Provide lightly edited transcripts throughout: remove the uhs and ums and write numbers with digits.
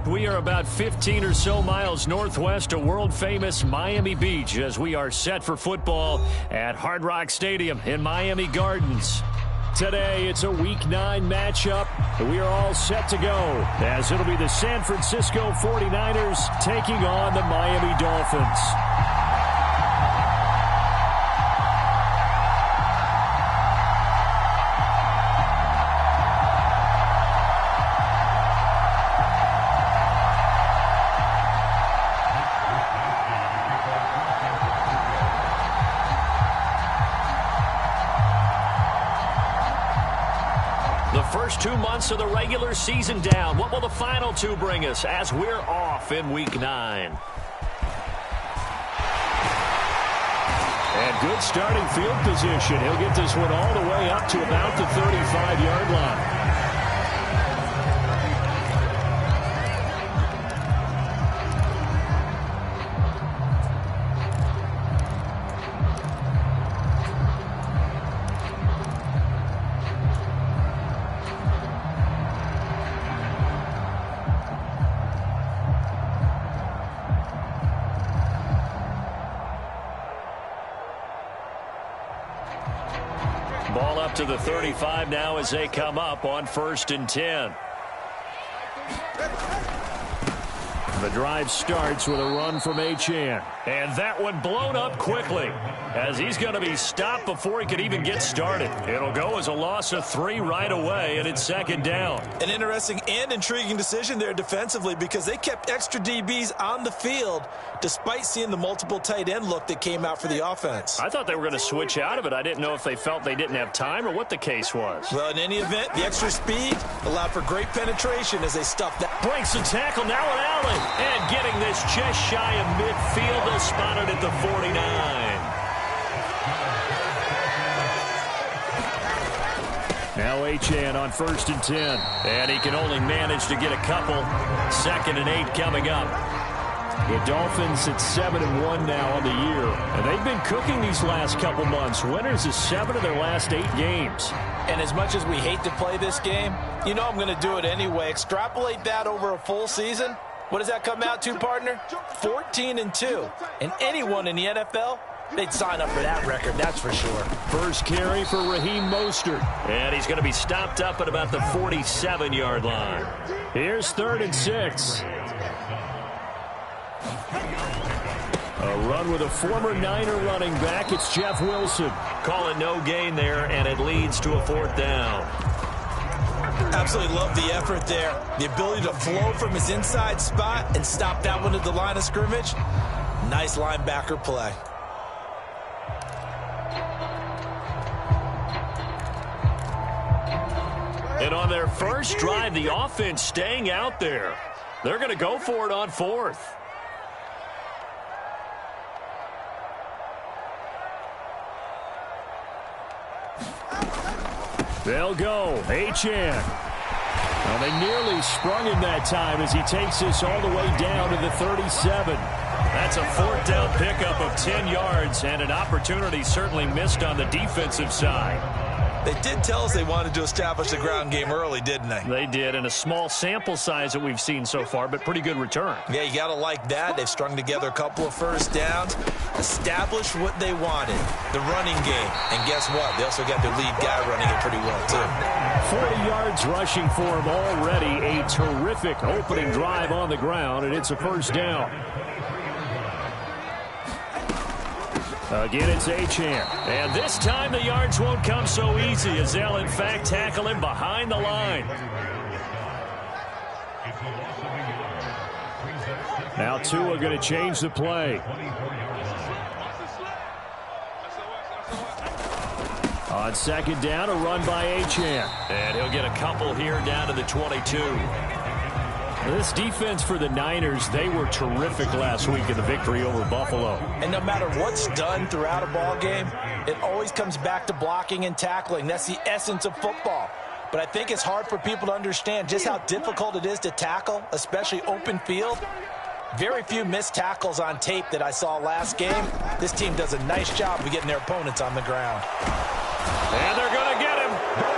We are about 15 or so miles northwest of world-famous Miami Beach as we are set for football at Hard Rock Stadium in Miami Gardens. Today, it's a Week 9 matchup. We are all set to go as it'll be the San Francisco 49ers taking on the Miami Dolphins. First 2 months of the regular season down. What will the final two bring us as we're off in Week 9? And good starting field position. He'll get this one all the way up to about the 35-yard line. Ball up to the 35 now as they come up on 1st and 10. The drive starts with a run from Achane. And that one blown up quickly as he's going to be stopped before he could even get started. It'll go as a loss of 3 right away, and it's 2nd down. An interesting and intriguing decision there defensively because they kept extra DBs on the field despite seeing the multiple tight end look that came out for the offense. I thought they were going to switch out of it. I didn't know if they felt they didn't have time or what the case was. Well, in any event, the extra speed allowed for great penetration as they stuffed that. Breaks the tackle now at Allen. And getting this just shy of midfield. They'll spot it at the 49. Now Achane on 1st and 10. And he can only manage to get a couple. 2nd and 8 coming up. The Dolphins at 7-1 now on the year. And they've been cooking these last couple months. Winners of 7 of their last 8 games. And as much as we hate to play this game, you know I'm going to do it anyway. Extrapolate that over a full season. What does that come out to, partner? 14-2. And anyone in the NFL, they'd sign up for that record, that's for sure. First carry for Raheem Mostert. And he's going to be stopped up at about the 47-yard line. Here's 3rd and 6. A run with a former Niner running back. It's Jeff Wilson. Calling no gain there, and it leads to a 4th down. Absolutely love the effort there. The ability to flow from his inside spot and stop that one at the line of scrimmage. Nice linebacker play. And on their first drive, the offense staying out there. They're going to go for it on 4th. They'll go. Achane. Well, they nearly sprung him that time as he takes this all the way down to the 37. That's a 4th down pickup of 10 yards and an opportunity certainly missed on the defensive side. They did tell us they wanted to establish the ground game early, didn't they? They did, and a small sample size that we've seen so far, but pretty good return. Yeah, you got to like that. They've strung together a couple of first downs, established what they wanted, the running game. And guess what? They also got their lead guy running it pretty well, too. 40 yards rushing for him already. A terrific opening drive on the ground, and it's a 1st down. Again, it's Achane. And this time the yards won't come so easy as they'll, in fact, tackle him behind the line. Now Tua going to change the play. On 2nd down, a run by Achane. And he'll get a couple here down to the 22. This defense for the Niners, they were terrific last week in the victory over Buffalo. And no matter what's done throughout a ball game, it always comes back to blocking and tackling. That's the essence of football. But I think it's hard for people to understand just how difficult it is to tackle, especially open field. Very few missed tackles on tape that I saw last game. This team does a nice job of getting their opponents on the ground. And they're going to get him.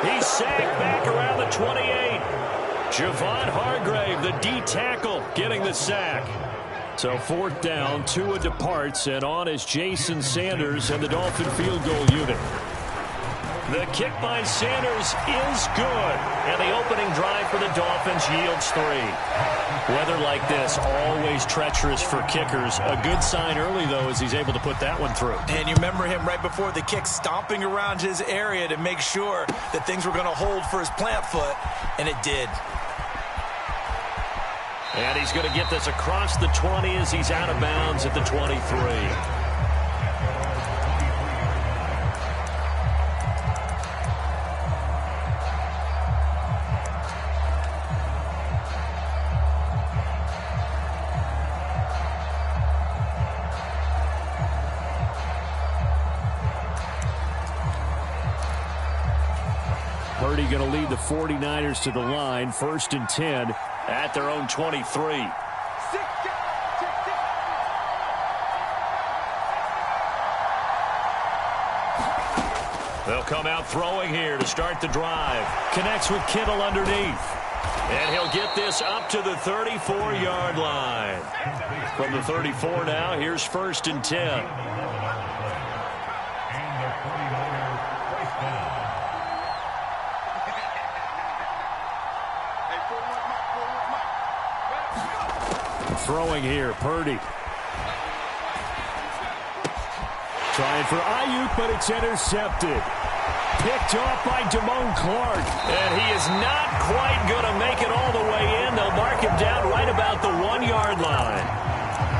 He's sacked back around the 28. Javon Hargrave, the D tackle, getting the sack. So 4th down, Tua departs, and on is Jason Sanders and the Dolphin field goal unit. The kick by Sanders is good, and the opening drive for the Dolphins yields 3. Weather like this, always treacherous for kickers. A good sign early, though, as he's able to put that one through. And you remember him right before the kick stomping around his area to make sure that things were going to hold for his plant foot, and it did. And he's going to get this across the 20 as he's out of bounds at the 23. Purdy going to lead the 49ers to the line, 1st and 10 at their own 23. They'll come out throwing here to start the drive. Connects with Kittle underneath. And he'll get this up to the 34-yard line. From the 34 now, here's 1st and 10. Throwing here, Purdy. Trying for Ayuk, but it's intercepted. Picked off by Damone Clark. And he is not quite going to make it all the way in. They'll mark him down right about the 1-yard line.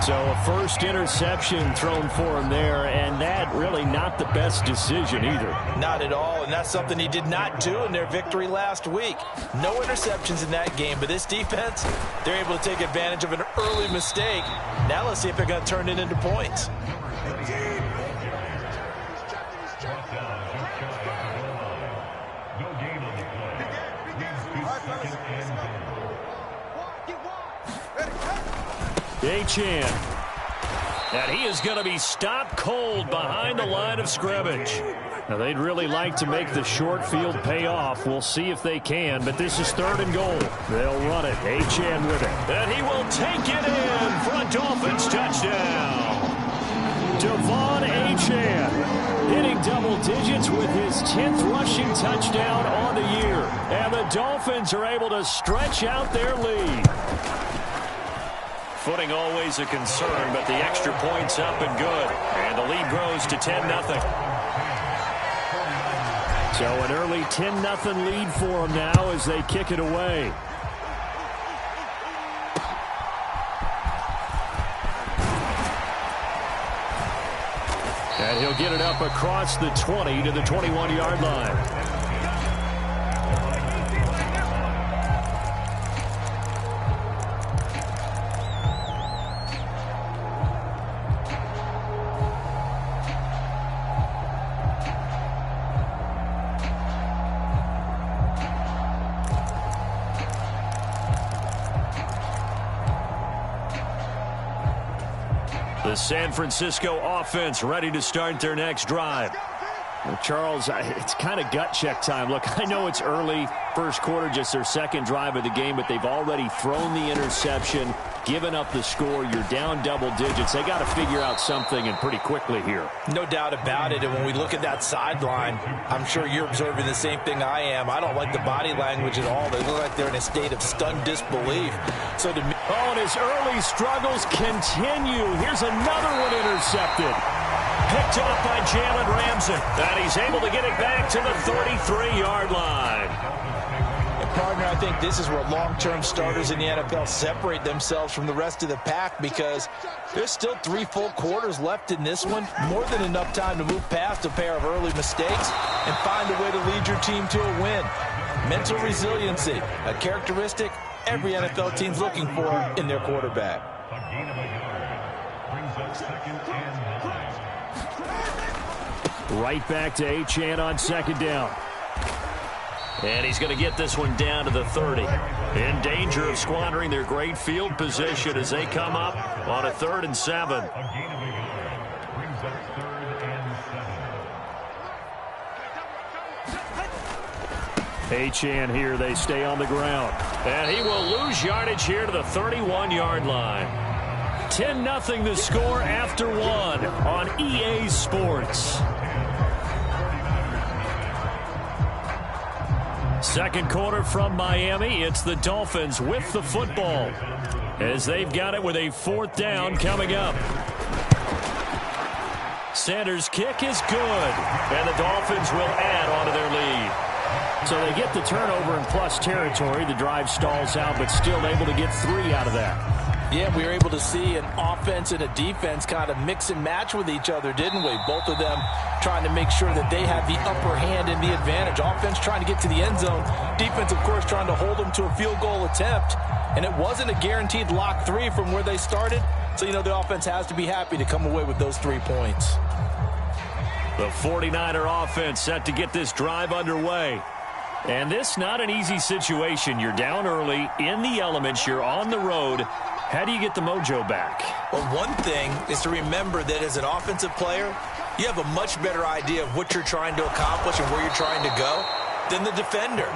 So a first interception thrown for him there, and that really not the best decision either. Not at all, and that's something he did not do in their victory last week. No interceptions in that game, but this defense, they're able to take advantage of an early mistake. Now let's see if they're going to turn it into points. Achane. And he is going to be stopped cold behind the line of scrimmage. Now, they'd really like to make the short field pay off. We'll see if they can, but this is 3rd and goal. They'll run it. Achane with it. And he will take it in for a Dolphins touchdown. Devon Achane hitting double digits with his 10th rushing touchdown on the year. And the Dolphins are able to stretch out their lead. Footing always a concern, but the extra point's up and good. And the lead grows to 10-0. So an early 10-0 lead for them now as they kick it away. And he'll get it up across the 20 to the 21-yard line. The San Francisco offense ready to start their next drive. Well, Charles, it's kind of gut check time. Look, I know it's early, first quarter, just their second drive of the game, but they've already thrown the interception, given up the score. You're down double digits. They got to figure out something, and pretty quickly here. No doubt about it. And when we look at that sideline, I'm sure you're observing the same thing I am. I don't like the body language at all. They look like they're in a state of stunned disbelief. So to me, and his early struggles continue. Here's another one intercepted. Picked off by Jalen Ramsey. And he's able to get it back to the 33-yard line. And partner, I think this is where long-term starters in the NFL separate themselves from the rest of the pack, because there's still 3 full quarters left in this one. More than enough time to move past a pair of early mistakes and find a way to lead your team to a win. Mental resiliency, a characteristic every NFL team's looking for in their quarterback. Right back to Achane on second down. And he's going to get this one down to the 30. In danger of squandering their great field position as they come up on a 3rd and 7. Achane here, they stay on the ground. And he will lose yardage here to the 31-yard line. 10-0 the score after one on EA Sports. Second quarter from Miami. It's the Dolphins with the football as they've got it with a 4th down coming up. Sanders' kick is good, and the Dolphins will add on to their lead. So they get the turnover in plus territory. The drive stalls out, but still able to get 3 out of that. Yeah, we were able to see an offense and a defense kind of mix and match with each other, didn't we? Both of them trying to make sure that they have the upper hand and the advantage. Offense trying to get to the end zone. Defense, of course, trying to hold them to a field goal attempt. And it wasn't a guaranteed lock 3 from where they started. So, you know, the offense has to be happy to come away with those 3 points. The 49er offense set to get this drive underway. And this not an easy situation. You're down early, in the elements, you're on the road. How do you get the mojo back? Well, one thing is to remember that as an offensive player, you have a much better idea of what you're trying to accomplish and where you're trying to go than the defender.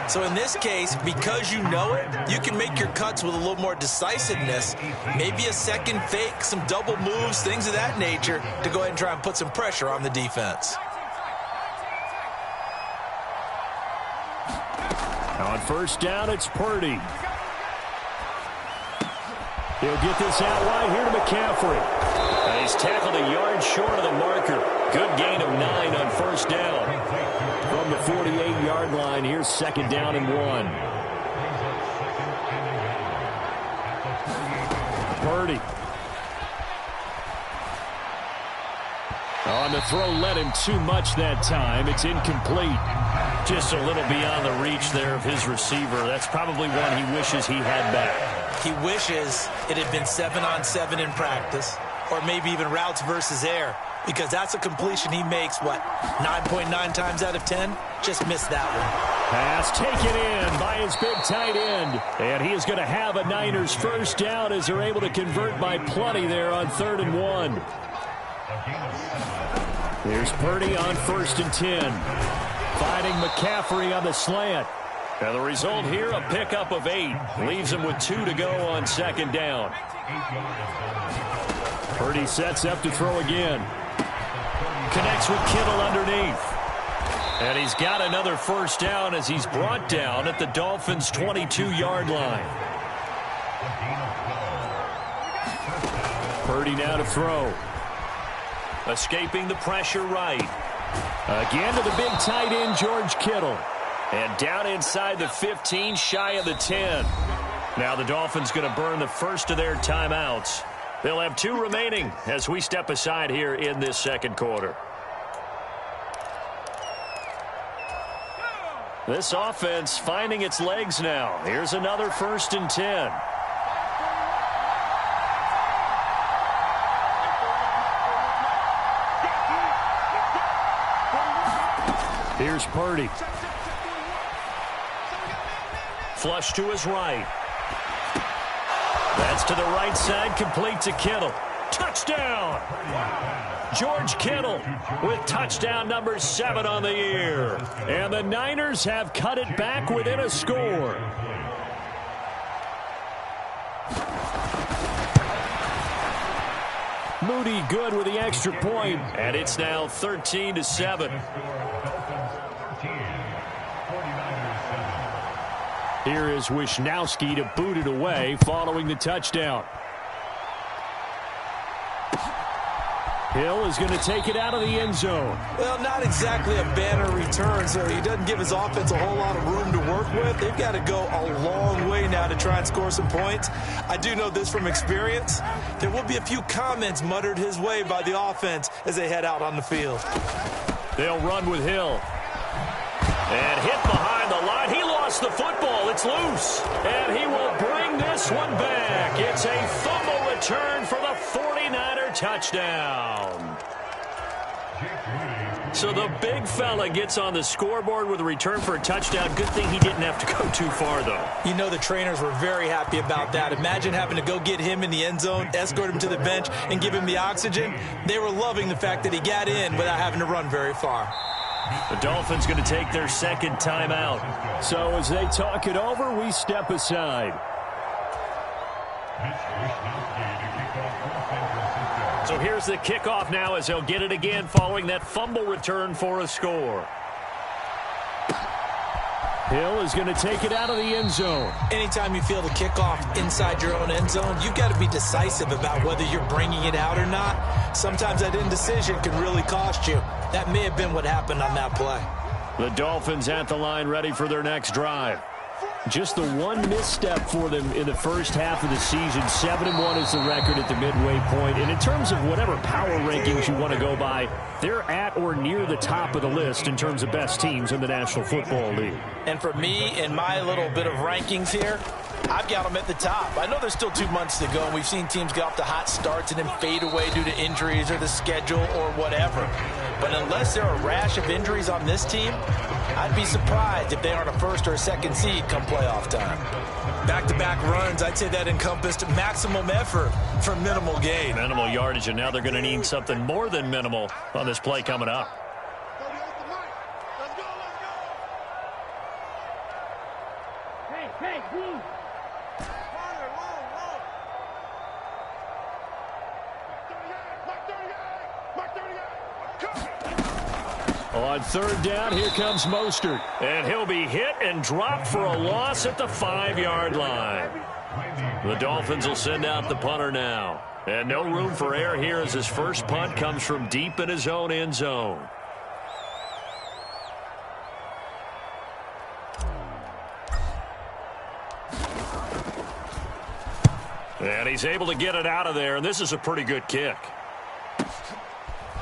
So in this case, because you know it, you can make your cuts with a little more decisiveness, maybe a second fake, some double moves, things of that nature, to go ahead and try and put some pressure on the defense. On first down, it's Purdy. He'll get this out wide here to McCaffrey. He's tackled a yard short of the marker. Good gain of 9 on first down. From the 48-yard line, here's 2nd down and 1. Purdy. On the throw, led him too much that time. It's incomplete. Just a little beyond the reach there of his receiver. That's probably one he wishes he had back. He wishes it had been 7-on-7 in practice, or maybe even routes versus air, because that's a completion he makes, 9.9 times out of 10? Just missed that one. Pass taken in by his big tight end. And he is going to have a Niners first down as they're able to convert by plenty there on 3rd and 1. Here's Purdy on 1st and 10. Finding McCaffrey on the slant. And the result here, a pickup of 8. Leaves him with 2 to go on 2nd down. Purdy sets up to throw again. Connects with Kittle underneath. And he's got another first down as he's brought down at the Dolphins' 22-yard line. Purdy now to throw. Escaping the pressure right. Again to the big tight end, George Kittle. And down inside the 15, shy of the 10. Now the Dolphins going to burn the first of their timeouts. They'll have 2 remaining as we step aside here in this second quarter. This offense finding its legs now. Here's another 1st and 10. Here's Purdy. Flush to his right. That's to the right side, complete to Kittle. Touchdown! George Kittle with touchdown number 7 on the year. And the Niners have cut it back within a score. Moody good with the extra point, and it's now 13-7. Here is Wisnowski to boot it away following the touchdown. Hill is going to take it out of the end zone. Well, not exactly a banner return, so he doesn't give his offense a whole lot of room to work with. They've got to go a long way now to try and score some points. I do know this from experience. There will be a few comments muttered his way by the offense as they head out on the field. They'll run with Hill. And hit behind the line. He lost the football. It's loose. And he will bring this one back. It's a fumble return for the 49er touchdown. So the big fella gets on the scoreboard with a return for a touchdown. Good thing he didn't have to go too far, though. You know the trainers were very happy about that. Imagine having to go get him in the end zone, escort him to the bench, and give him the oxygen. They were loving the fact that he got in without having to run very far. The Dolphins going to take their second timeout. So as they talk it over, we step aside. So here's the kickoff now as they'll get it again following that fumble return for a score. Hill is going to take it out of the end zone. Anytime you feel the kickoff inside your own end zone, you've got to be decisive about whether you're bringing it out or not. Sometimes that indecision can really cost you. That may have been what happened on that play. The Dolphins at the line ready for their next drive. Just the one misstep for them in the first half of the season. 7-1 is the record at the midway point. And in terms of whatever power rankings you want to go by, they're at or near the top of the list in terms of best teams in the National Football League. And for me, in my little bit of rankings here, I've got them at the top. I know there's still 2 months to go, and we've seen teams get off to hot starts and then fade away due to injuries or the schedule or whatever. But unless there are a rash of injuries on this team, I'd be surprised if they aren't a first or a second seed come playoff time. Back-to-back runs, I'd say that encompassed maximum effort for minimal gain. Minimal yardage, and now they're going to need something more than minimal on this play coming up. On third down, here comes Mostert. And he'll be hit and dropped for a loss at the 5-yard line. The Dolphins will send out the punter now. And no room for error here as his first punt comes from deep in his own end zone. And he's able to get it out of there, and this is a pretty good kick.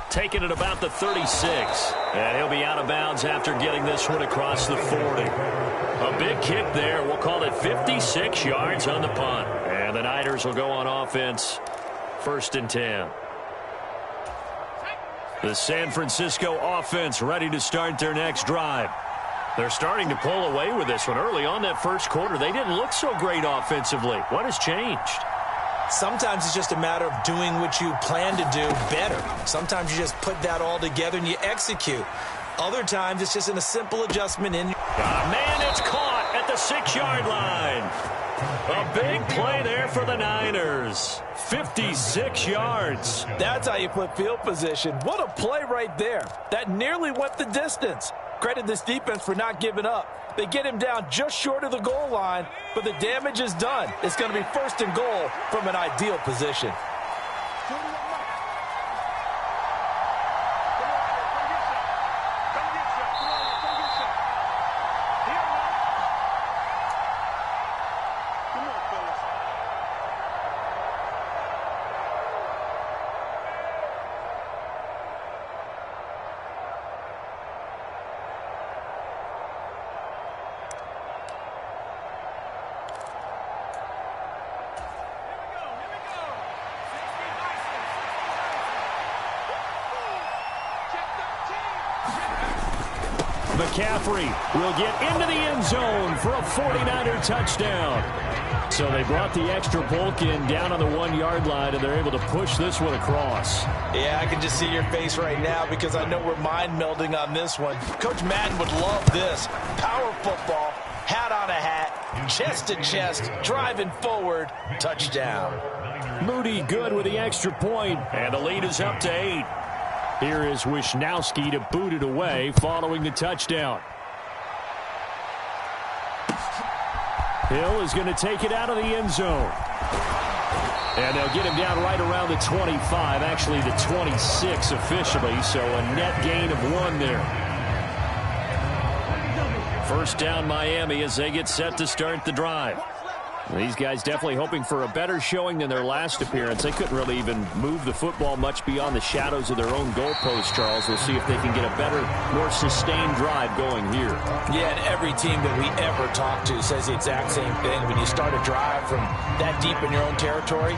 Taking it about the 36. And he'll be out of bounds after getting this one across the 40. A big kick there. We'll call it 56 yards on the punt. And the Niners will go on offense. 1st and 10. The San Francisco offense ready to start their next drive. They're starting to pull away with this one. Early on that first quarter, they didn't look so great offensively. What has changed? Sometimes it's just a matter of doing what you plan to do better. Sometimes you just put that all together and you execute. Other times it's just in a simple adjustment in. Man, it's caught at the 6-yard line. A big play there for the Niners. 56 yards. That's how you put field position. What a play right there. That nearly went the distance. Credit this defense for not giving up. They get him down just short of the goal line, but the damage is done. It's going to be 1st and goal from an ideal position. McCaffrey will get into the end zone for a 49er touchdown. So they brought the extra bulk in down on the 1-yard line, and they're able to push this one across. Yeah, I can just see your face right now because I know we're mind melding on this one. Coach Madden would love this. Power football, hat on a hat, chest to chest, driving forward, touchdown. Moody good with the extra point, and the lead is up to 8. Here is Wisnowski to boot it away following the touchdown. Hill is going to take it out of the end zone. And they'll get him down right around the 25, actually the 26 officially, so a net gain of 1 there. 1st down Miami as they get set to start the drive. These guys definitely hoping for a better showing than their last appearance. They couldn't really even move the football much beyond the shadows of their own goalpost, Charles. We'll see if they can get a better, more sustained drive going here. Yeah, and every team that we ever talk to says the exact same thing. When you start a drive from that deep in your own territory,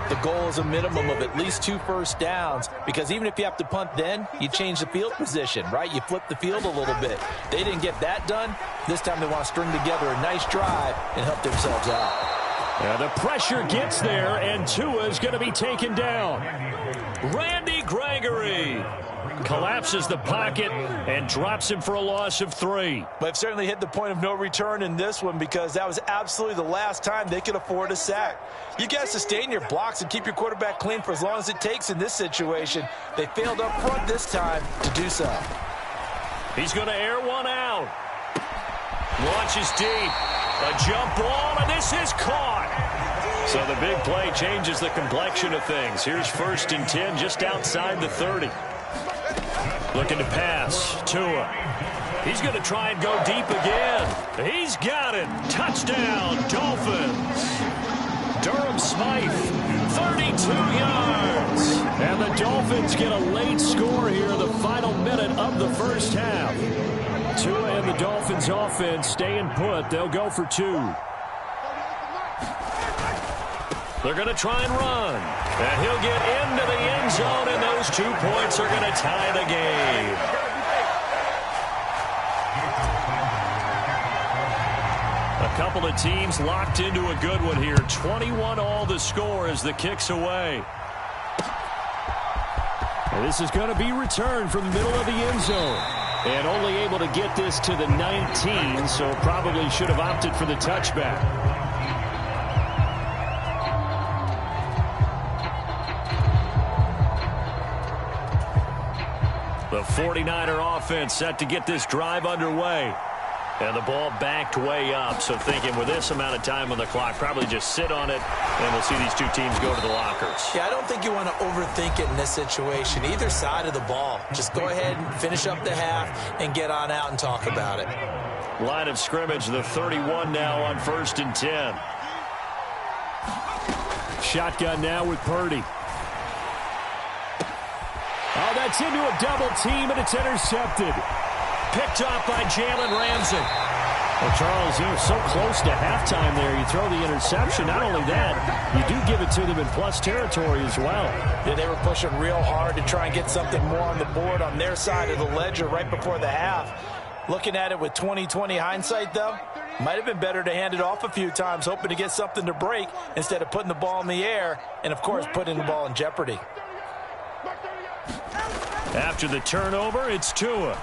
the goal is a minimum of at least 2 first downs, because even if you have to punt then, you change the field position, right? You flip the field a little bit. They didn't get that done. This time they want to string together a nice drive and help themselves out. The pressure gets there, and Tua is going to be taken down. Randy Gregory. Collapses the pocket and drops him for a loss of 3. They've certainly hit the point of no return in this one because that was absolutely the last time they could afford a sack. You got to sustain your blocks and keep your quarterback clean for as long as it takes in this situation. They failed up front this time to do so. He's going to air one out. Launches deep. A jump ball, and this is caught. So the big play changes the complexion of things. Here's 1st and 10 just outside the 30. Looking to pass. Tua. He's going to try and go deep again. He's got it. Touchdown, Dolphins. Durham Smythe, 32 yards. And the Dolphins get a late score here in the final minute of the first half. Tua and the Dolphins offense staying put. They'll go for 2. They're going to try and run. And he'll get into the end zone, and those 2 points are going to tie the game. A couple of teams locked into a good one here. 21 all the score as the kick's away. And this is going to be returned from the middle of the end zone. And only able to get this to the 19, so probably should have opted for the touchback. The 49er offense set to get this drive underway. And the ball backed way up, so thinking with this amount of time on the clock, probably just sit on it, and we'll see these 2 teams go to the lockers. Yeah, I don't think you want to overthink it in this situation. Either side of the ball. Just go ahead and finish up the half and get on out and talk about it. Line of scrimmage, the 31 now on 1st and 10. Shotgun now with Purdy. Oh, that's into a double team, and it's intercepted. Picked off by Jalen Ramsey. Well, Charles, you're so close to halftime there. You throw the interception. Not only that, you do give it to them in plus territory as well. Yeah, they were pushing real hard to try and get something more on the board on their side of the ledger right before the half. Looking at it with 20/20 hindsight, though, might have been better to hand it off a few times, hoping to get something to break instead of putting the ball in the air and, of course, putting the ball in jeopardy. After the turnover, it's Tua.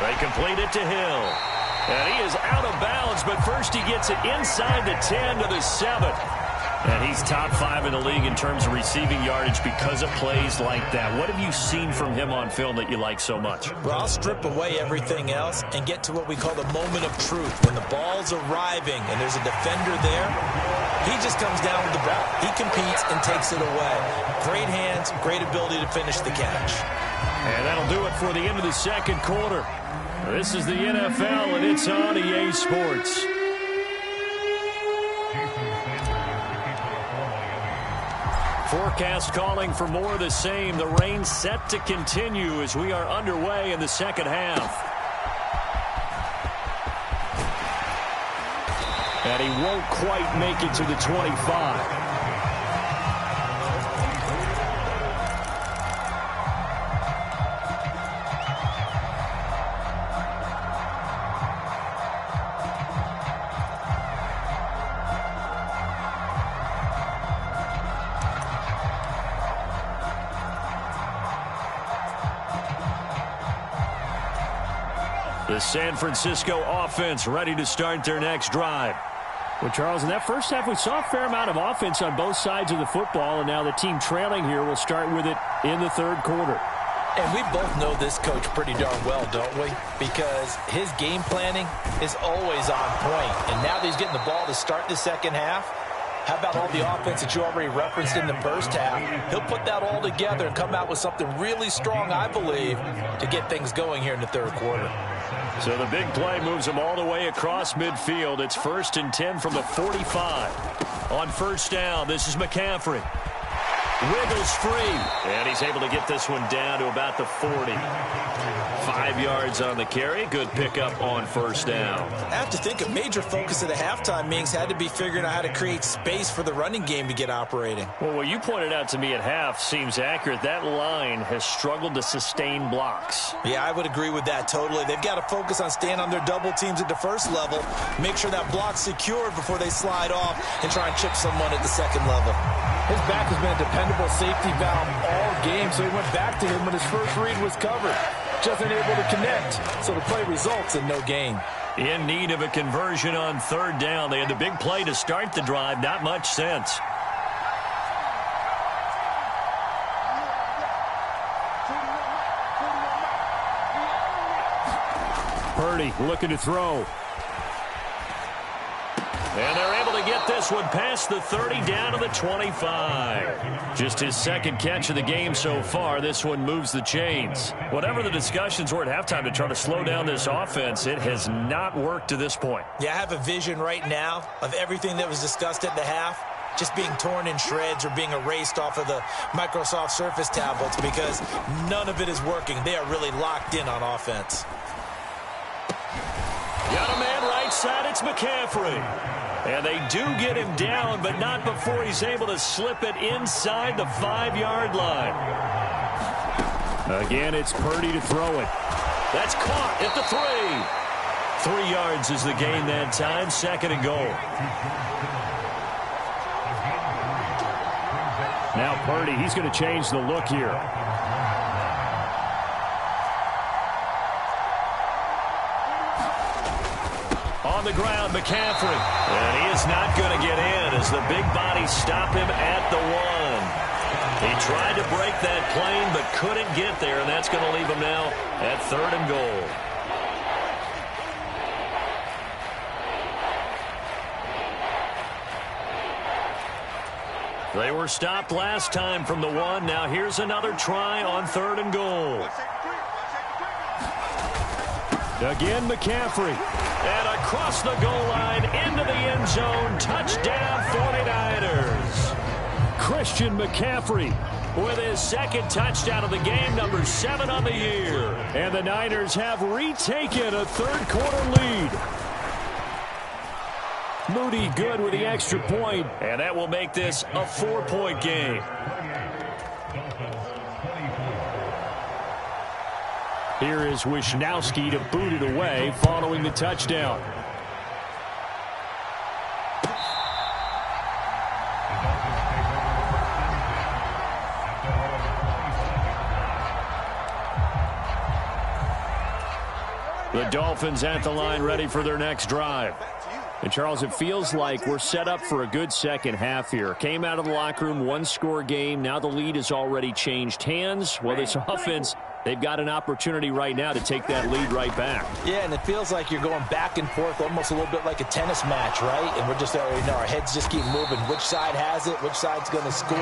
They complete it to Hill. And he is out of bounds, but first he gets it inside the 10 to the 7. And he's top 5 in the league in terms of receiving yardage because of plays like that. What have you seen from him on film that you like so much? Well, I'll strip away everything else and get to what we call the moment of truth. When the ball's arriving and there's a defender there, he just comes down with the ball. He competes and takes it away. Great hands, great ability to finish the catch. And that'll do it for the end of the second quarter. This is the NFL, and it's on EA Sports. Forecast calling for more of the same. The rain set to continue as we are underway in the second half. And he won't quite make it to the 25. The San Francisco offense ready to start their next drive. Well, Charles, in that first half, we saw a fair amount of offense on both sides of the football, and now the team trailing here will start with it in the third quarter. And we both know this coach pretty darn well, don't we? Because his game planning is always on point. And now that he's getting the ball to start the second half, how about all the offense that you already referenced in the first half? He'll put that all together and come out with something really strong, I believe, to get things going here in the third quarter. So the big play moves him all the way across midfield. It's 1st and 10 from the 45. On first down, this is McCaffrey. Wiggles free. And he's able to get this one down to about the 40. 5 yards on the carry. Good pickup on first down. I have to think a major focus of the halftime meetings had to be figuring out how to create space for the running game to get operating. Well, what you pointed out to me at half seems accurate. That line has struggled to sustain blocks. Yeah, I would agree with that totally. They've got to focus on staying on their double teams at the first level, make sure that block's secured before they slide off and try and chip someone at the second level. His back has been a dependable safety valve all game, so he went back to him when his first read was covered. Just unable to connect, so the play results in no gain. In need of a conversion on third down. They had the big play to start the drive. Not much sense. Purdy looking to throw. And they're able to get this one past the 30 down to the 25. Just his second catch of the game so far. This one moves the chains. Whatever the discussions were at halftime to try to slow down this offense, it has not worked to this point. Yeah, I have a vision right now of everything that was discussed at the half just being torn in shreds or being erased off of the Microsoft Surface tablets because none of it is working. They are really locked in on offense. Got a man right side. It's McCaffrey. And they do get him down, but not before he's able to slip it inside the 5-yard line. Again, it's Purdy to throw it. That's caught at the 3. 3 yards is the gain that time. 2nd and goal. Now Purdy, he's going to change the look here. On the ground, McCaffrey. And he is not going to get in as the big bodies stop him at the 1. He tried to break that plane but couldn't get there, and that's going to leave him now at 3rd and goal. They were stopped last time from the 1. Now here's another try on 3rd and goal. Again, McCaffrey. And across the goal line into the end zone. Touchdown, 49ers. Christian McCaffrey with his 2nd touchdown of the game, number 7 on the year. And the Niners have retaken a 3rd-quarter lead. Moody good with the extra point, and that will make this a 4-point game. Here is Wishnowski to boot it away following the touchdown. The Dolphins at the line ready for their next drive. And, Charles, it feels like we're set up for a good second half here. Came out of the locker room, 1-score game. Now the lead has already changed hands. Well, this offense, they've got an opportunity right now to take that lead right back. Yeah, and it feels like you're going back and forth almost a little bit like a tennis match, right? And we're just already know our heads just keep moving. Which side has it? Which side's going to score?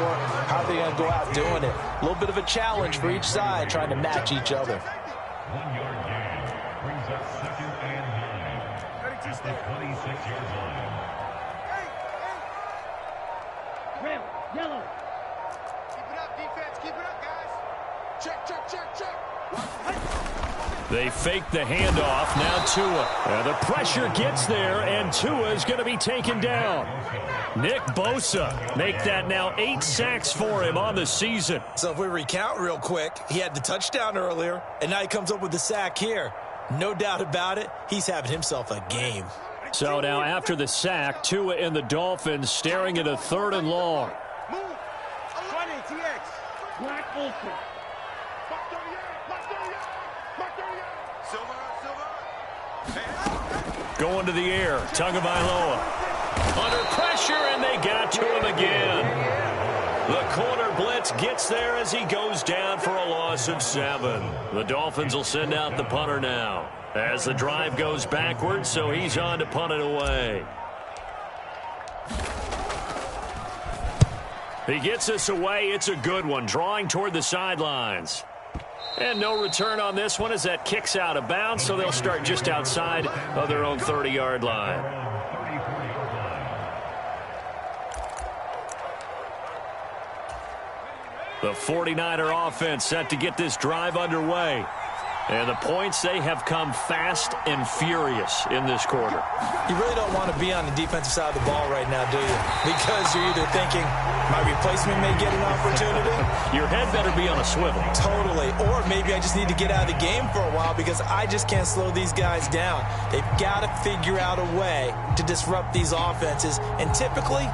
How are they going to go out doing it? A little bit of a challenge for each side trying to match each other. 1 yard gain brings up 2nd and 9 at the 26-yard line. Red, yellow. Keep it up, defense. Keep it up, guys. Check, check, check, check. They fake the handoff. Now Tua. The pressure gets there, and Tua is going to be taken down. Nick Bosa make that now 8 sacks for him on the season. So if we recount real quick, he had the touchdown earlier, and now he comes up with the sack here. No doubt about it, he's having himself a game. So now after the sack, Tua and the Dolphins staring at a 3rd and long. Move. 20, TX. Black open. Mark 38. Mark 38. Mark 38. Silver. Going to the air, Tagovailoa. Under pressure, and they got to him again. The corner blitz gets there as he goes down for a loss of 7. The Dolphins will send out the punter now as the drive goes backwards, so he's on to punt it away. He gets this away. It's a good one, drawing toward the sidelines. And no return on this one as that kicks out of bounds, so they'll start just outside of their own 30-yard line. The 49er offense set to get this drive underway. And the points, they have come fast and furious in this quarter. You really don't want to be on the defensive side of the ball right now, do you? Because you're either thinking, my replacement may get an opportunity. Your head better be on a swivel. Totally. Or maybe I just need to get out of the game for a while because I just can't slow these guys down. They've got to figure out a way to disrupt these offenses. And typically,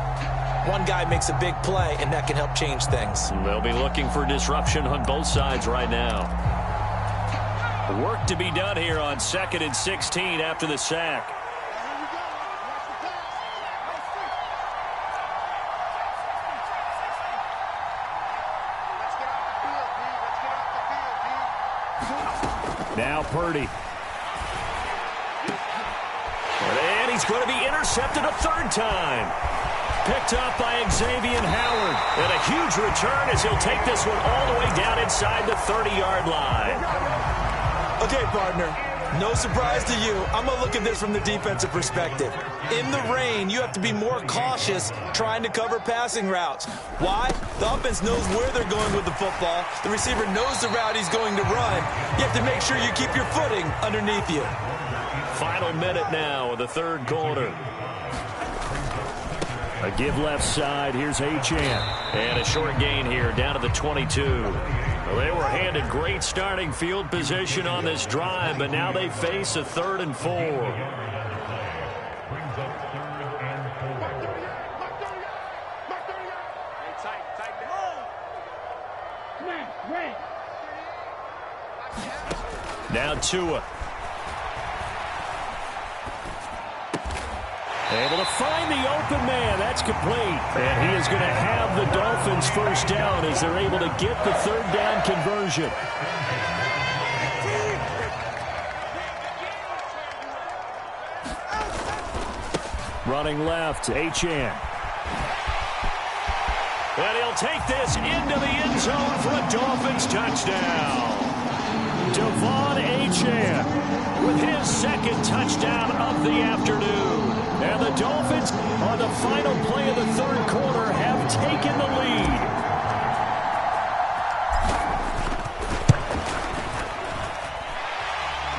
One guy makes a big play, and that can help change things. They'll be looking for disruption on both sides right now. Work to be done here on 2nd and 16 after the sack. Now Purdy. And he's going to be intercepted a third time. Picked up by Xavier Howard. And a huge return as he'll take this one all the way down inside the 30-yard line. Okay, partner, no surprise to you. I'm going to look at this from the defensive perspective. In the rain, you have to be more cautious trying to cover passing routes. Why? The offense knows where they're going with the football. The receiver knows the route he's going to run. You have to make sure you keep your footing underneath you. Final minute now of the third quarter. A give left side. Here's Achane. And a short gain here down to the 22. Well, they were handed great starting field position on this drive, but now they face a 3rd and 4. Now Tua. Able to find the open man. That's complete. And he is going to have the Dolphins first down as they're able to get the 3rd down conversion. Running left, Achane. And he'll take this into the end zone for a Dolphins touchdown. Devon Achane with his 2nd touchdown of the afternoon. And the Dolphins, on the final play of the 3rd quarter, have taken the lead.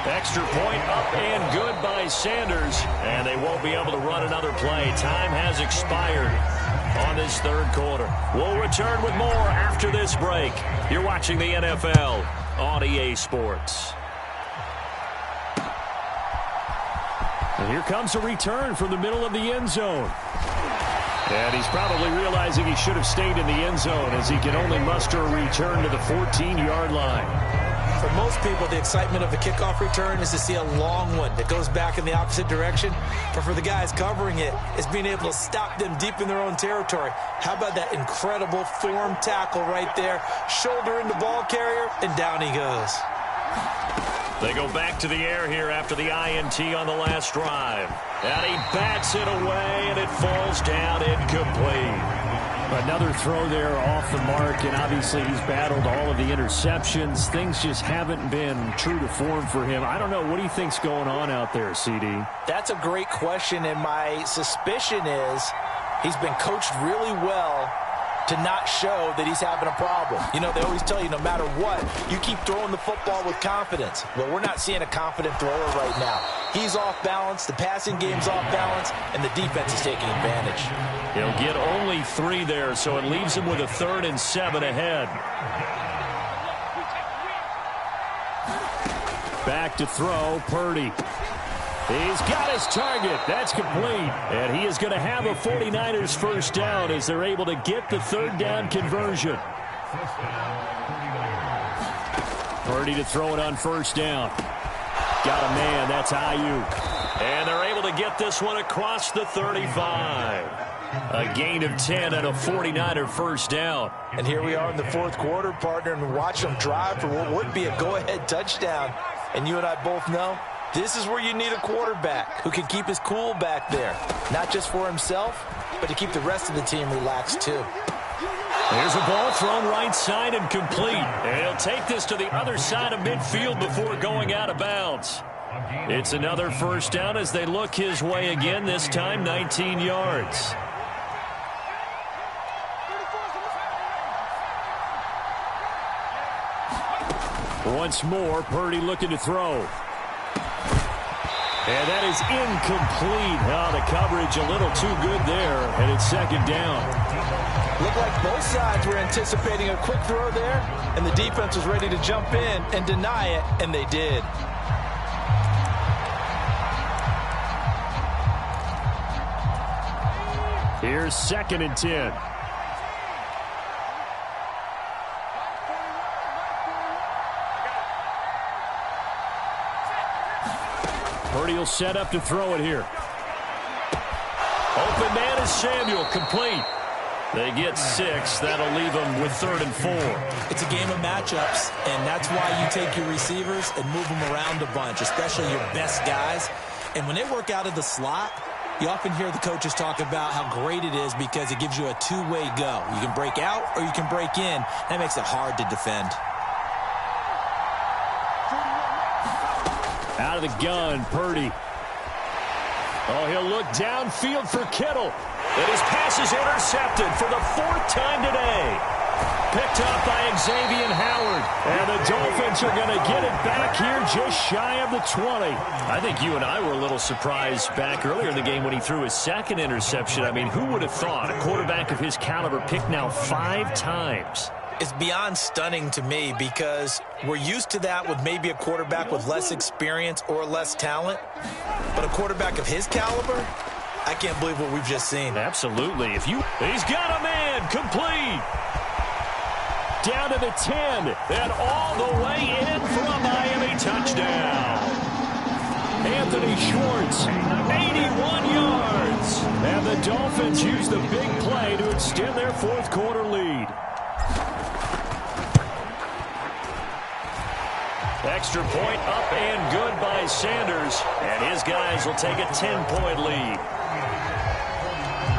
Extra point up and good by Sanders. And they won't be able to run another play. Time has expired on this 3rd quarter. We'll return with more after this break. You're watching the NFL on EA Sports. And here comes a return from the middle of the end zone. And he's probably realizing he should have stayed in the end zone as he can only muster a return to the 14-yard line. For most people, the excitement of a kickoff return is to see a long one that goes back in the opposite direction. But for the guys covering it, it's being able to stop them deep in their own territory. How about that incredible form tackle right there? Shoulder in the ball carrier, and down he goes. They go back to the air here after the INT on the last drive. And he bats it away, and it falls down incomplete. Another throw there off the mark, and obviously he's battled all of the interceptions. Things just haven't been true to form for him. I don't know. What do you think's going on out there, CD? That's a great question, and my suspicion is he's been coached really well to not show that he's having a problem. You know, they always tell you no matter what, you keep throwing the football with confidence. Well, we're not seeing a confident thrower right now. He's off balance, the passing game's off balance, and the defense is taking advantage. He'll get only 3 there, so it leaves him with a 3rd and 7 ahead. Back to throw, Purdy. He's got his target. That's complete. And he is going to have a 49ers first down as they're able to get the 3rd down conversion. Purdy to throw it on first down. Got a man. That's Ayuk. And they're able to get this one across the 35. A gain of 10 and a 49er first down. And here we are in the 4th quarter, partner, and watch them drive for what would be a go-ahead touchdown. And you and I both know this is where you need a quarterback who can keep his cool back there. Not just for himself, but to keep the rest of the team relaxed too. There's a ball thrown right side and complete. And he'll take this to the other side of midfield before going out of bounds. It's another first down as they look his way again, this time 19 yards. Once more, Purdy looking to throw. And that is incomplete. Oh, the coverage a little too good there, and it's 2nd down. Looked like both sides were anticipating a quick throw there, and the defense was ready to jump in and deny it, and they did. Here's 2nd and 10. Purdy will set up to throw it here. Open man is Samuel, complete. They get 6. That'll leave them with 3rd and 4. It's a game of matchups, and that's why you take your receivers and move them around a bunch, especially your best guys. And when they work out of the slot, you often hear the coaches talk about how great it is because it gives you a two-way go. You can break out or you can break in. That makes it hard to defend. Out of the gun, Purdy. Oh, he'll look downfield for Kittle. And his pass is intercepted for the 4th time today. Picked up by Xavier Howard. And the Dolphins are going to get it back here just shy of the 20. I think you and I were a little surprised back earlier in the game when he threw his 2nd interception. I mean, who would have thought a quarterback of his caliber picked now 5 times? It's beyond stunning to me because we're used to that with maybe a quarterback with less experience or less talent. But a quarterback of his caliber, I can't believe what we've just seen. Absolutely. He's got a man complete. Down to the 10 and all the way in for a Miami touchdown. Anthony Schwartz, 81 yards. And the Dolphins use the big play to extend their 4th quarter lead. Extra point up and good by Sanders. And his guys will take a 10-point lead.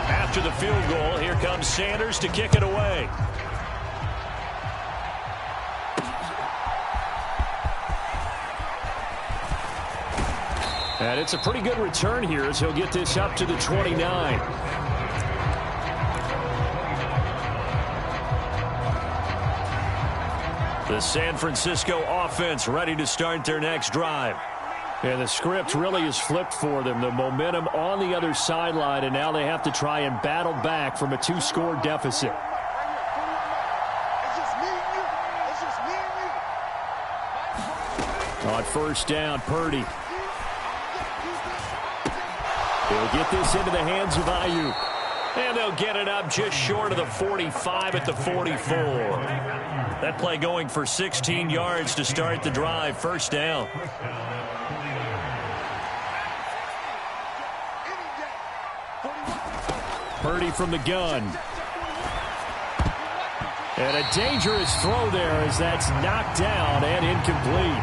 After the field goal, here comes Sanders to kick it away. And it's a pretty good return here as he'll get this up to the 29. The San Francisco offense ready to start their next drive. And the script really is flipped for them. The momentum on the other sideline, and now they have to try and battle back from a 2-score deficit. On 1st down, Purdy. He'll get this into the hands of Ayuk. And they'll get it up just short of the 45 at the 44. That play going for 16 yards to start the drive. 1st down. Purdy from the gun. And a dangerous throw there as that's knocked down and incomplete.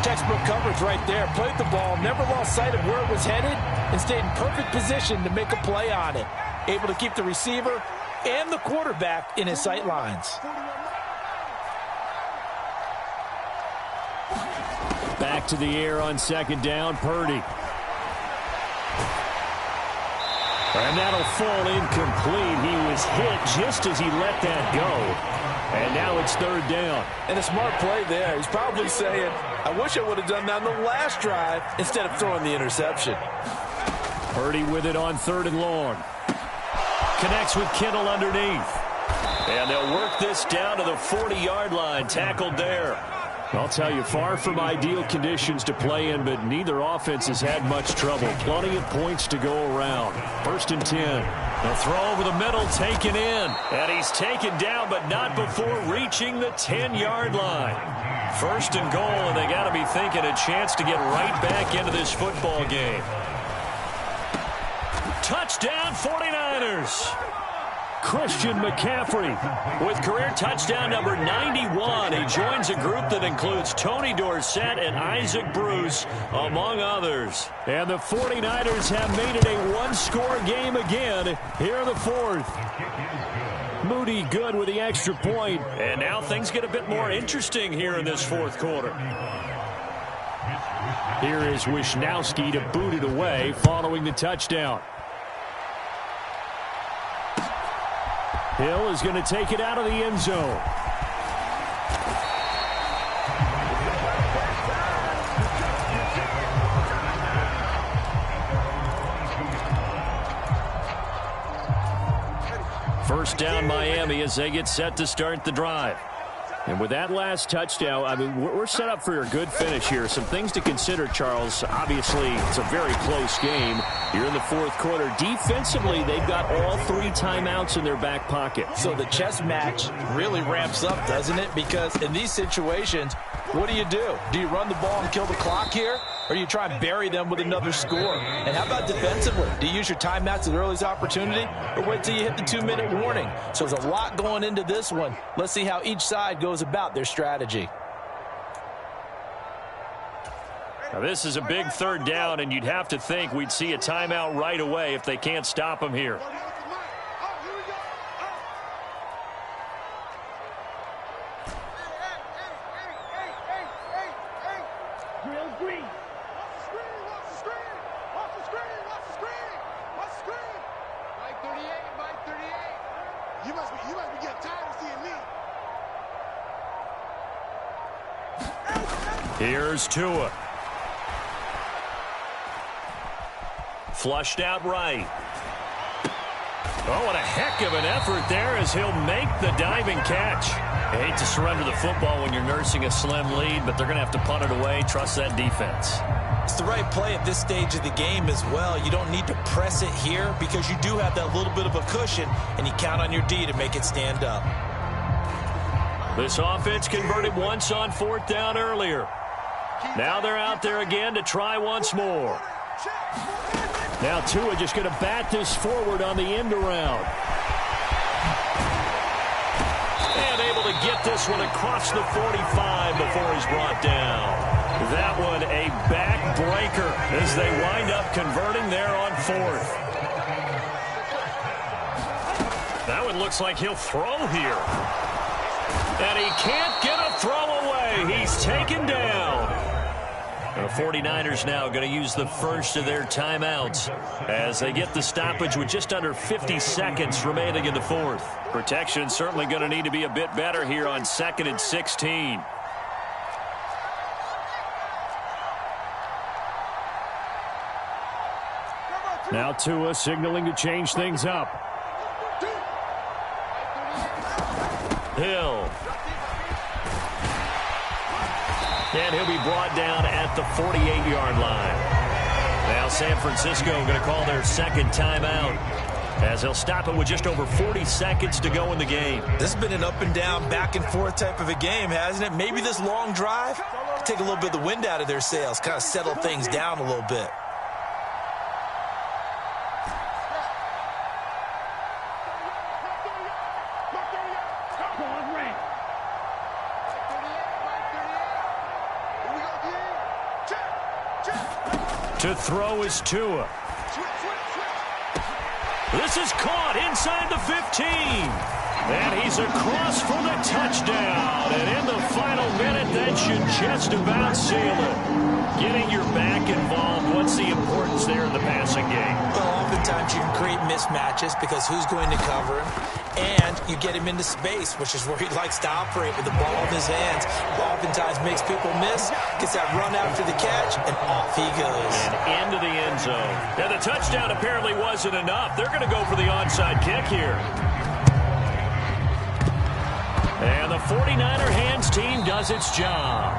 Textbook coverage right there. Played the ball, never lost sight of where it was headed, and stayed in perfect position to make a play on it. Able to keep the receiver and the quarterback in his sight lines. Back to the air on 2nd down, Purdy. And that'll fall incomplete. He was hit just as he let that go. And now it's 3rd down. And a smart play there. He's probably saying, I wish I would have done that on the last drive instead of throwing the interception. Purdy with it on 3rd and long. Connects with Kittle underneath. And they'll work this down to the 40-yard line. Tackled there. I'll tell you, far from ideal conditions to play in, but neither offense has had much trouble. Plenty of points to go around. 1st and 10. The throw over the middle taken in. And he's taken down, but not before reaching the 10-yard line. 1st and goal, and they got to be thinking a chance to get right back into this football game. Touchdown 49ers. Christian McCaffrey with career touchdown number 91. He joins a group that includes Tony Dorsett and Isaac Bruce, among others. And the 49ers have made it a 1-score game again here in the 4th. Moody good with the extra point. And now things get a bit more interesting here in this 4th quarter. Here is Wisnowski to boot it away following the touchdown. Hill is going to take it out of the end zone. First down Miami as they get set to start the drive. And with that last touchdown, I mean, we're set up for a good finish here. Some things to consider, Charles. Obviously, it's a very close game. Here in the fourth quarter, defensively, they've got all 3 timeouts in their back pocket. So the chess match really ramps up, doesn't it? Because in these situations, what do? Do you run the ball and kill the clock here? Or do you try and bury them with another score? And how about defensively? Do you use your timeouts at the earliest opportunity? Or wait till you hit the 2-minute warning? So there's a lot going into this one. Let's see how each side goes about their strategy. Now this is a big 3rd down, and you'd have to think we'd see a timeout right away if they can't stop him here. Drill green. Watch the screen, watch the screen. Watch the screen, watch the screen. Watch the screen. Mike 38, Mike 38. You must be getting tired of seeing me. Here's Tua. Flushed out right. Oh, what a heck of an effort there as he'll make the diving catch. I hate to surrender the football when you're nursing a slim lead, but they're going to have to punt it away. Trust that defense. It's the right play at this stage of the game as well. You don't need to press it here because you do have that little bit of a cushion, and you count on your D to make it stand up. This offense converted once on 4th down earlier. Now they're out there again to try once more. Now Tua just going to bat this forward on the end around. And able to get this one across the 45 before he's brought down. That one a backbreaker as they wind up converting there on 4th. That one looks like he'll throw here. And he can't get a throw away. He's taken down. The 49ers now going to use the first of their timeouts as they get the stoppage with just under 50 seconds remaining in the 4th. Protection certainly going to need to be a bit better here on 2nd and 16. Now Tua signaling to change things up. Hill. And he'll be brought down at the 48-yard line. Now San Francisco going to call their 2nd timeout as they'll stop it with just over 40 seconds to go in the game. This has been an up and down, back and forth type of a game, hasn't it? Maybe this long drive take a little bit of the wind out of their sails, kind of settle things down a little bit. To throw is Tua. This is caught inside the 15. And he's across for the touchdown. And in the final minute, that should just about seal it. Getting your back involved, what's the importance there in the passing game? Well, oftentimes you can create mismatches because who's going to cover him? And you get him into space, which is where he likes to operate with the ball in his hands. Oftentimes makes people miss, gets that run after the catch, and off he goes. And into the end zone. Now, the touchdown apparently wasn't enough. They're going to go for the onside kick here. And the 49er hands team does its job.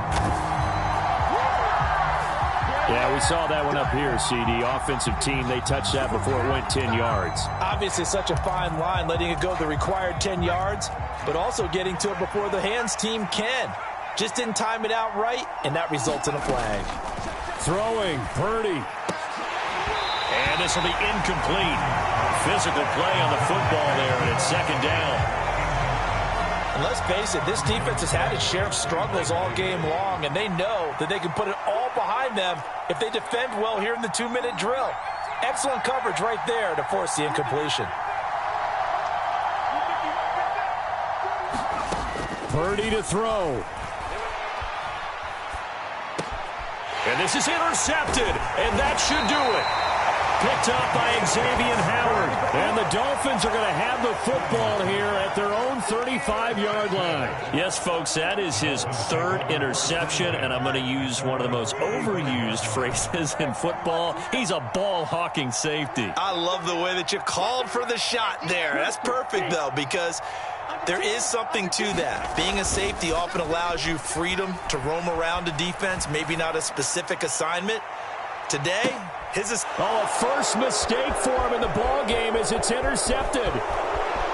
Yeah, we saw that one up here, CD. Offensive team, they touched that before it went 10 yards. Obviously such a fine line, letting it go the required 10 yards, but also getting to it before the hands team can. Just didn't time it out right, and that results in a flag. Throwing, Purdy. And this will be incomplete. Physical play on the football there, and it's 2nd down. And let's face it, this defense has had its share of struggles all game long, and they know that they can put it all behind them if they defend well here in the 2-minute drill. Excellent coverage right there to force the incompletion. Purdy to throw. And this is intercepted, and that should do it. Picked up by Xavier Howard. And the Dolphins are going to have the football here at their own 35-yard line. Yes, folks, that is his 3rd interception, and I'm going to use one of the most overused phrases in football. He's a ball-hawking safety. I love the way that you called for the shot there. That's perfect, though, because there is something to that. Being a safety often allows you freedom to roam around a defense, maybe not a specific assignment. Today, Oh, a first mistake for him in the ball game as it's intercepted.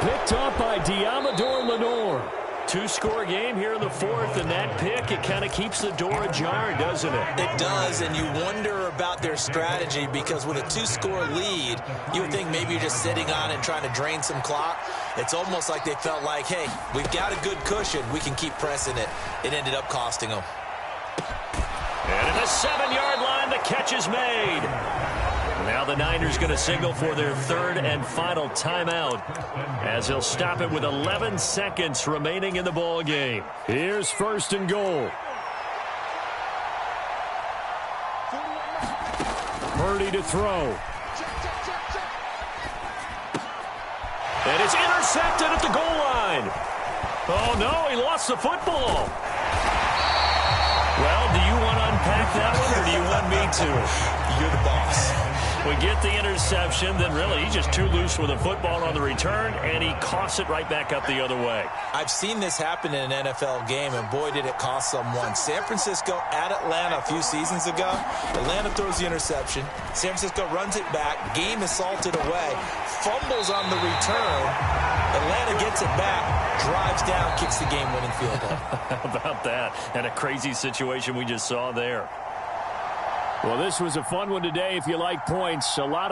Picked up by Diamador Lenore. Two-score game here in the fourth, and that pick, it kind of keeps the door ajar, doesn't it? It does, and you wonder about their strategy because with a two-score lead, you would think maybe you're just sitting on it and trying to drain some clock. It's almost like they felt like, hey, we've got a good cushion. We can keep pressing it. It ended up costing them. And at the 7-yard line, the catch is made. Now the Niners going to signal for their third and final timeout as they'll stop it with 11 seconds remaining in the ball game. Here's first and goal. Purdy to throw. And it's intercepted at the goal line. Oh, no, he lost the football. Well, do you want to unpack that one, or do you want me to? You're the boss. We get the interception, then really he's just too loose with the football on the return, and he coughs it right back up the other way. I've seen this happen in an NFL game, and boy, did it cost someone. San Francisco at Atlanta a few seasons ago. Atlanta throws the interception. San Francisco runs it back. Game is salted away. Fumbles on the return. Atlanta gets it back, drives down, kicks the game-winning field goal. How about that? And a crazy situation we just saw there. Well, this was a fun one today if you like points. A lot of